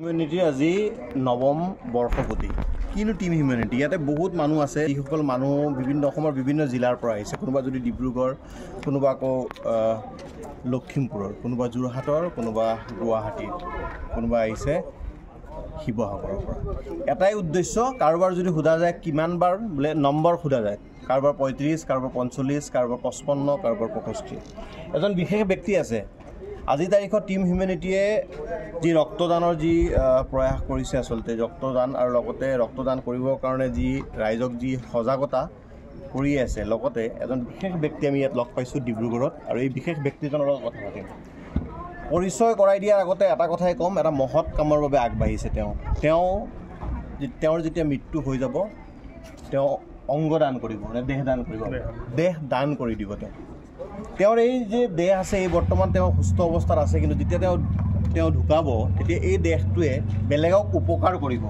Humanity আজি নৱম বৰ্ষপতি কিনো টিম হিউমেনিটি ইয়াতে বহুত মানুহ আছে যিসকল মানুহ বিভিন্ন অসমৰ বিভিন্ন জিলাৰ পৰা আহিছে কোনোবা যদি ডিব্ৰুগড় কোনোবা আকৌ লখিমপুৰৰ কোনোবা যোৰহাটৰ কোনোবা গুৱাহাটীৰ কোনোবা আহিছে শিৱসাগৰৰ পৰা এটাই উদ্দেশ্য কাৰোবাৰ যদি সোধা যায় কিমানবাৰ বোলে নম্বৰ সোধা যায় কাৰোবাৰ 35 কাৰোবাৰ 45 কাৰোবাৰ 55 কাৰোবাৰ 65 এজন বিশেষ ব্যক্তি আছে আজি তাৰিখত টিম হিউমেনিটিয়ে যি ৰক্তদানৰ যি প্ৰয়াস কৰিছে আসলতে ৰক্তদান আৰু লগতে ৰক্তদান কৰিবৰ কাৰণে যি ৰাইজক যি সজাগতা কৰি আছে লগতে এজন বিশেষ ব্যক্তি আমি ইয়াত লগ পাইছোঁ ডিব্ৰুগড়ত আৰু এই বিশেষ ব্যক্তিজনৰ লগত কথা পাতিম পৰিচয় কৰাই দিয়াৰ আগতে এটা কথাই ক'ম এটা মহৎ কামৰ বাবে আগবাঢ়িছে তেওঁৰ যেতিয়া মৃত্যু হৈ যাব তেওঁ অংগদান কৰিব নে দেহদান কৰিব দেহ দান কৰি দিব তেওঁৰ এই যে দেহ আছে এই বৰ্তমান তেওঁ সুস্থ অৱস্থাত আছে কিন্তু যেতিয়া তেওঁ ঢুকাব তেতিয়া এই দেহটোৱে বেলেগক উপকাৰ কৰিব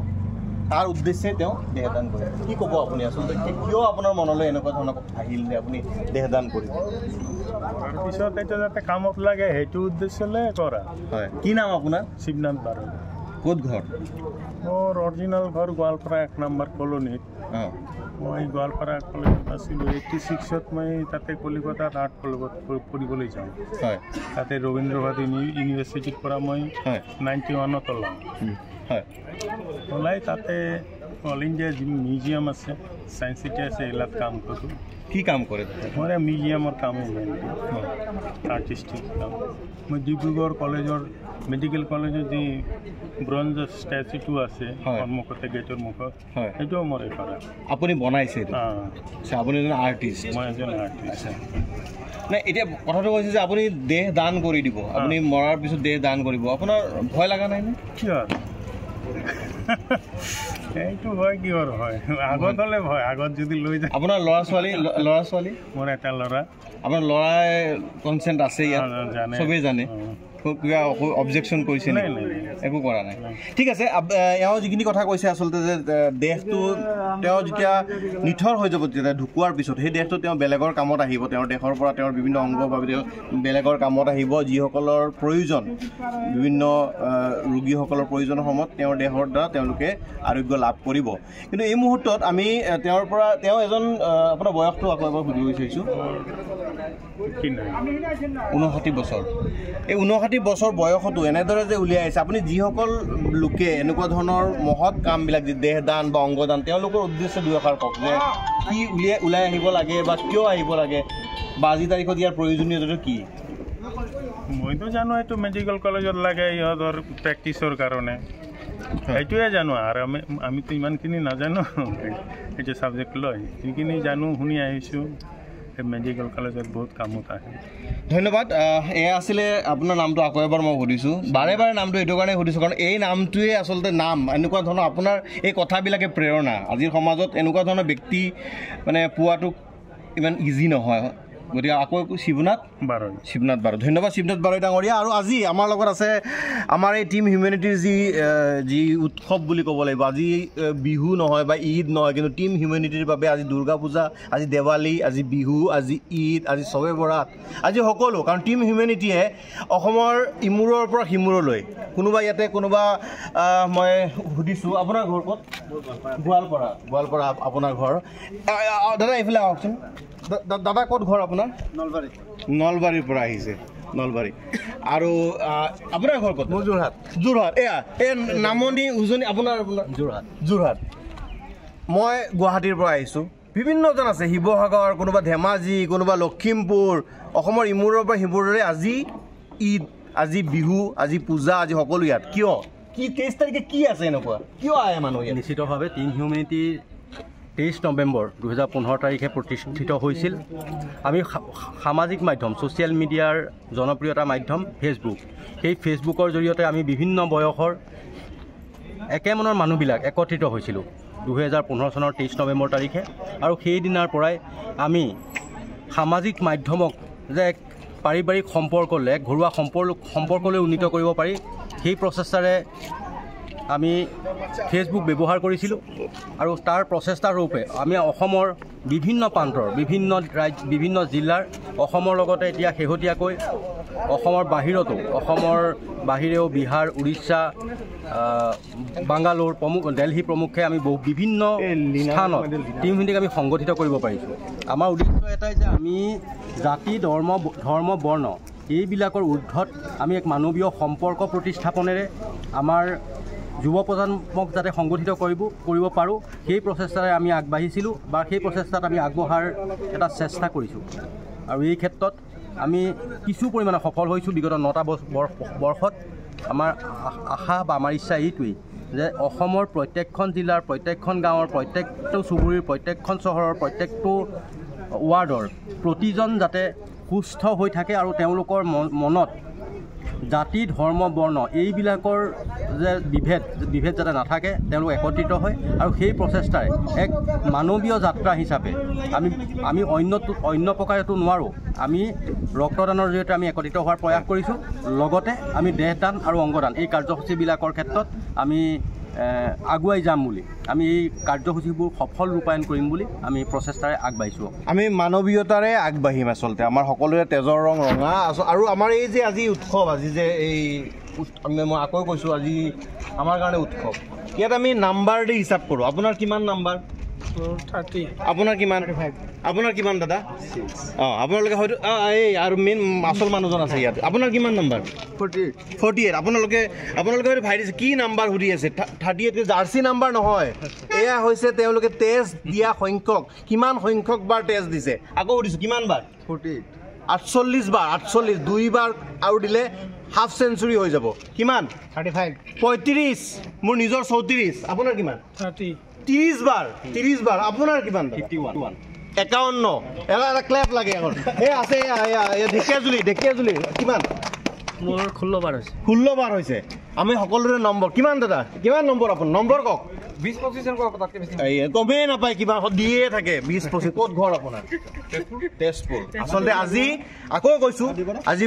তাৰ উদ্দেশ্যে তেওঁ দেহদান কৰে কি ক'ব আপুনি আচলতে কিয় আপোনাৰ মনলৈ এনেকুৱা ধৰণৰ কথা আহিল যে আপুনি দেহদান কৰিব তাৰপিছত এইটো যাতে কামত লাগে সেইটো উদ্দেশ্যলৈ কৰা হয় কি নাম আপোনাৰ শিৱনাথ বাৰৈ ক'ত ঘৰ মোৰ অৰিজিনেল ঘৰ গোৱালপাৰা 1 নম্বৰ কলনীত মই গোৱালপাৰা কলেজত আছিলোঁ 86ত মই তাতে কলিকতাত আৰ্ট কলেজত পঢ়িবলৈ যাওঁ হয় তাতে ৰবীন্দ্ৰভাৰতী ইউনিভাৰ্চিটিৰ পৰা মই 91ত ওলাম হয় ওলাই তাতে অল ইণ্ডিয়া যি মিউজিয়াম আছে ছায়েন্স চিটি আছে এইবিলাক কাম কৰোঁ কি কাম কৰে মই মিউজিয়ামৰ কামেই আৰ্টিষ্টিক কাম মই ডিব্ৰুগড় কলেজৰ মেডিকেল কলেজৰ যি ব্ৰঞ্জ ষ্টেচুটো আছে সন্মুখতে গেটৰ মুখত সেইটোও মই কৰা আপুনি বনাইছে আচ্ছা আপুনি এজন আৰ্টিষ্ট মই এজন আৰ্টিষ্ট নাই এতিয়া কথাটো কৈছে যে আপুনি দেহ দান কৰি দিব আপুনি মৰাৰ পিছত দেহ দান কৰিব আপোনাৰ ভয় লগা নাই নে কিয় এইটো ভয় কিহৰ হয় আগত হ'লে ভয় আগত যদি লৈ যায় আপোনাৰ ল'ৰা ছোৱালী মোৰ এটা ল'ৰা আপোনাৰ ল'ৰাই কনচেণ্ট আছে ইয়াত চবেই জানে কিবা অবজেকশ্যন কৰিছে নে একো কৰা নাই ঠিক আছে এওঁ যিখিনি কথা কৈছে আচলতে যে দেহটো তেওঁ যেতিয়া নিথৰ হৈ যাব তেতিয়া ঢুকোৱাৰ পিছত সেই দেহটো তেওঁ বেলেগৰ কামত আহিব তেওঁৰ দেহৰ পৰা তেওঁৰ বিভিন্ন অংগ বাবে তেওঁ বেলেগৰ কামত আহিব যিসকলৰ প্ৰয়োজন বিভিন্ন ৰোগীসকলৰ প্ৰয়োজনৰ সময়ত তেওঁৰ দেহৰ দ্বাৰা তেওঁলোকে আৰোগ্য লাভ কৰিব কিন্তু এই মুহূৰ্তত আমি তেওঁ এজন আপোনাৰ বয়সটো আকৌ এবাৰ সুধিব বিচাৰিছোঁ 59 বছৰ এই 59 বছৰ বয়সতো এনেদৰে যে উলিয়াই আহিছে আপুনি যিসকল লোকে এনেকুৱা ধৰণৰ মহৎ কামবিলাক যে দেহদান বা অংগদান তেওঁলোকৰ উদ্দেশ্য দুআষাৰ কওক যে কি ওলাই আহিব লাগে বা কিয় আহিব লাগে বা আজি তাৰিখত ইয়াৰ প্ৰয়োজনীয়তাটো কি মইতো জানো এইটো মেডিকেল কলেজত লাগে ইহঁতৰ প্ৰেক্টিচৰ কাৰণে সেইটোৱে জানো আৰু আমিতো ইমানখিনি নাজানো এইটো ছাবজেক্ট লৈ যিখিনি জানো শুনি আহিছোঁ মেডিকেল কলেজত বহুত কামত আহে ধন্যবাদ এয়া আছিলে আপোনাৰ নামটো আকৌ এবাৰ মই সুধিছোঁ বাৰে বাৰে নামটো এইটো কাৰণে সুধিছোঁ কাৰণ এই নামটোৱে আচলতে নাম এনেকুৱা ধৰণৰ আপোনাৰ এই কথাবিলাকে প্ৰেৰণা আজিৰ সমাজত এনেকুৱা ধৰণৰ ব্যক্তি মানে পোৱাটো ইমান ইজি নহয় গতিকে আকৌ শিৱনাথ বাৰৈ ধন্যবাদ শিৱনাথ বাৰৈ ডাঙৰীয়া আৰু আজি আমাৰ লগত আছে আমাৰ এই টিম হিউমেনিটিৰ যি উৎসৱ বুলি ক'ব লাগিব আজি বিহু নহয় বা ঈদ নহয় কিন্তু টিম হিউমেনিটিৰ বাবে আজি দুৰ্গা পূজা আজি দেৱালী আজি বিহু আজি ঈদ আজি চবে বৰাত আজি সকলো কাৰণ টিম হিউমেনিটিয়ে অসমৰ ইমূৰৰ পৰা সিমূৰলৈ কোনোবা ইয়াতে কোনোবা মই সুধিছোঁ আপোনাৰ ঘৰ ক'ত গোৱালপাৰা আপোনাৰ ঘৰ দাদা এইফালে আহকচোন দাদা ক'ত ঘৰ আপোনাৰ নলবাৰীৰ পৰা আহিছে নলবাৰী আৰু আপোনাৰ ঘৰ ক'ত মোৰ যোৰহাট এয়া এই নামনি উজনি আপোনাৰ যোৰহাট মই গুৱাহাটীৰ পৰা আহিছোঁ বিভিন্নজন আছে শিৱসাগৰ কোনোবা ধেমাজি কোনোবা লখিমপুৰ অসমৰ ইমূৰৰ পৰা সিমূৰলৈ আজি ঈদ আজি বিহু আজি পূজা আজি সকলো ইয়াত কিয় কি 23 তাৰিখে কি আছে এনেকুৱা কিয় আহে মানুহ নিশ্চিতভাৱে টিম হিউমেনিটি 23 নৱেম্বৰ 2015 তাৰিখে প্ৰতিষ্ঠিত হৈছিল আমি সামাজিক মাধ্যম ছ'চিয়েল মিডিয়াৰ জনপ্ৰিয়তা মাধ্যম ফেচবুক সেই ফেচবুকৰ জৰিয়তে আমি বিভিন্ন বয়সৰ একেমনৰ মানুহবিলাক একত্ৰিত হৈছিলোঁ 2015 চনৰ 23 নৱেম্বৰ তাৰিখে আৰু সেই দিনাৰ পৰাই আমি সামাজিক মাধ্যমক যে পাৰিবাৰিক সম্পৰ্কলৈ ঘৰুৱা সম্পৰ্কলৈ উন্নীত কৰিব পাৰি সেই প্ৰচেষ্টাৰে আমি ফেচবুক ব্যৱহাৰ কৰিছিলোঁ আৰু তাৰ প্ৰচেষ্টাৰ ৰূপে আমি অসমৰ বিভিন্ন প্ৰান্তৰ বিভিন্ন জিলাৰ অসমৰ লগতে এতিয়া শেহতীয়াকৈ অসমৰ বাহিৰেও বিহাৰ উৰিষ্যা বাংগালোৰ দিল্লী প্ৰমুখ্যে আমি বিভিন্ন স্থানত টিমখিনিক আমি সংগঠিত কৰিব পাৰিছোঁ। আমাৰ উদ্দেশ্য এটাই যে আমি জাতি ধৰ্ম বৰ্ণ এইবিলাকৰ ঊৰ্ধত আমি এক মানৱীয় সম্পৰ্ক প্ৰতিস্থাপনেৰে আমাৰ যুৱ প্ৰজন্মক যাতে সংগঠিত কৰিব পাৰোঁ সেই প্ৰচেষ্টাৰে আমি আগবাঢ়িছিলোঁ বা সেই প্ৰচেষ্টাত আমি আগবঢ়াৰ এটা চেষ্টা কৰিছোঁ আৰু এই ক্ষেত্ৰত আমি কিছু পৰিমাণে সফল হৈছোঁ। বিগত 9টা বৰ্ষত আমাৰ আশা বা আমাৰ ইচ্ছা এইটোৱেই যে অসমৰ প্ৰত্যেকখন জিলাৰ প্ৰত্যেকখন গাঁৱৰ প্ৰত্যেকটো চুবুৰীৰ প্ৰত্যেকখন চহৰৰ প্ৰত্যেকটো ৱাৰ্ডৰ প্ৰতিজন যাতে সুস্থ হৈ থাকে আৰু তেওঁলোকৰ মনত জাতি ধৰ্ম বৰ্ণ এইবিলাকৰ যে বিভেদ যাতে নাথাকে, তেওঁলোক একত্ৰিত হয় আৰু সেই প্ৰচেষ্টাৰে এক মানৱীয় যাত্ৰা হিচাপে আমি অন্য প্ৰকাৰেতো নোৱাৰোঁ। আমি ৰক্তদানৰ জৰিয়তে আমি একত্ৰিত হোৱাৰ প্ৰয়াস কৰিছোঁ। লগতে আমি দেহদান আৰু অংগদান এই কাৰ্যসূচীবিলাকৰ ক্ষেত্ৰত আমি আগুৱাই যাম বুলি আমি এই কাৰ্যসূচীবোৰ সফল ৰূপায়ণ কৰিম বুলি আমি প্ৰচেষ্টাৰে আগবাঢ়িছোঁ। আমি মানৱীয়তাৰে আগবাঢ়িম। আচলতে আমাৰ সকলোৰে তেজৰ ৰং ৰঙা আৰু আমাৰ এই যে আজি উৎসৱ, আজি যে এই মই আকৌ কৈছোঁ আজি আমাৰ কাৰণে উৎসৱ। ইয়াত আমি নাম্বাৰ দি হিচাপ কৰোঁ। আপোনাৰ কিমান নাম্বাৰ? 30। আপোনাৰ কিমান দাদা? আপোনালোকে হয়তো এই আৰু মেইন আচল মানুহজন আছে ইয়াত। আপোনাৰ কিমান নাম্বাৰ? 48। আপোনালোকে হয়তো ভাই দিছে কি নাম্বাৰ সুধি আছে? 38 জাৰ্চি নাম্বাৰ নহয়, এয়া হৈছে তেওঁলোকে টেষ্ট দিয়া সংখ্যক, কিমান সংখ্যক বাৰ টেষ্ট দিছে। আকৌ সুধিছোঁ কিমান বাৰ? 48 বাৰ। 48 2বাৰ আৰু দিলে হাফ চেঞ্চুৰী হৈ যাব। কিমান? 35। মোৰ নিজৰ 34। আপোনাৰ কিমান? 30 বাৰ। আপোনাৰ কিমান? 51। এটা ক্লেপ লাগে এখন। এই আছে ঢেকীয়াজুলি কিমান? মোৰ 16 বাৰ হৈছে। 16 বাৰ হৈছে। আমি সকলোৰে নম্বৰ কিমান দাদা? কিমান নম্বৰ আপোনাৰ? নম্বৰ কওক। 20-25 কওক। গমেই নাপায় কিবা দিয়ে থাকে। 20-25 ক'ত ঘৰ আপোনাৰ? তেজপুৰ। আচলতে আজি আকৌ কৈছোঁ, আজি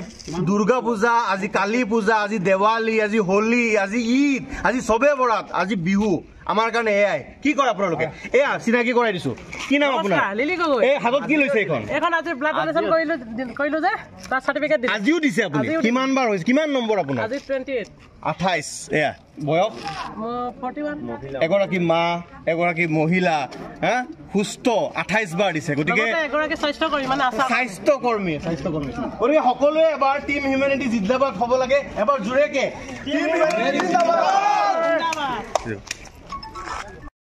দুৰ্গা পূজা, আজি কালী পূজা, আজি দেৱালী, আজি হোলী, আজি ঈদ, আজি চবে বৰাত, আজি বিহু আমাৰ কাৰণে এয়াই। কি কৰে আপোনালোকে? এয়া চিনাকি কৰাই দিছোঁ। কি নাম আপোনাৰ? এই হাতত কি লৈছে? আজিও দিছে আপুনি? কিমান বাৰ হৈছে? কিমান নম্বৰ আপোনাৰ? 28। এয়া বয়স? এগৰাকী মা, এগৰাকী মহিলা, সুস্থ 28 বাৰ দিছে। গতিকে স্বাস্থ্যকৰ্মী গতিকে সকলোৱে এবাৰ টিম হিউমেনিটি জিন্দাবাদ হ'ব লাগে। এবাৰ জোৰেকে টিম হিউমেনিটি জিন্দাবাদ।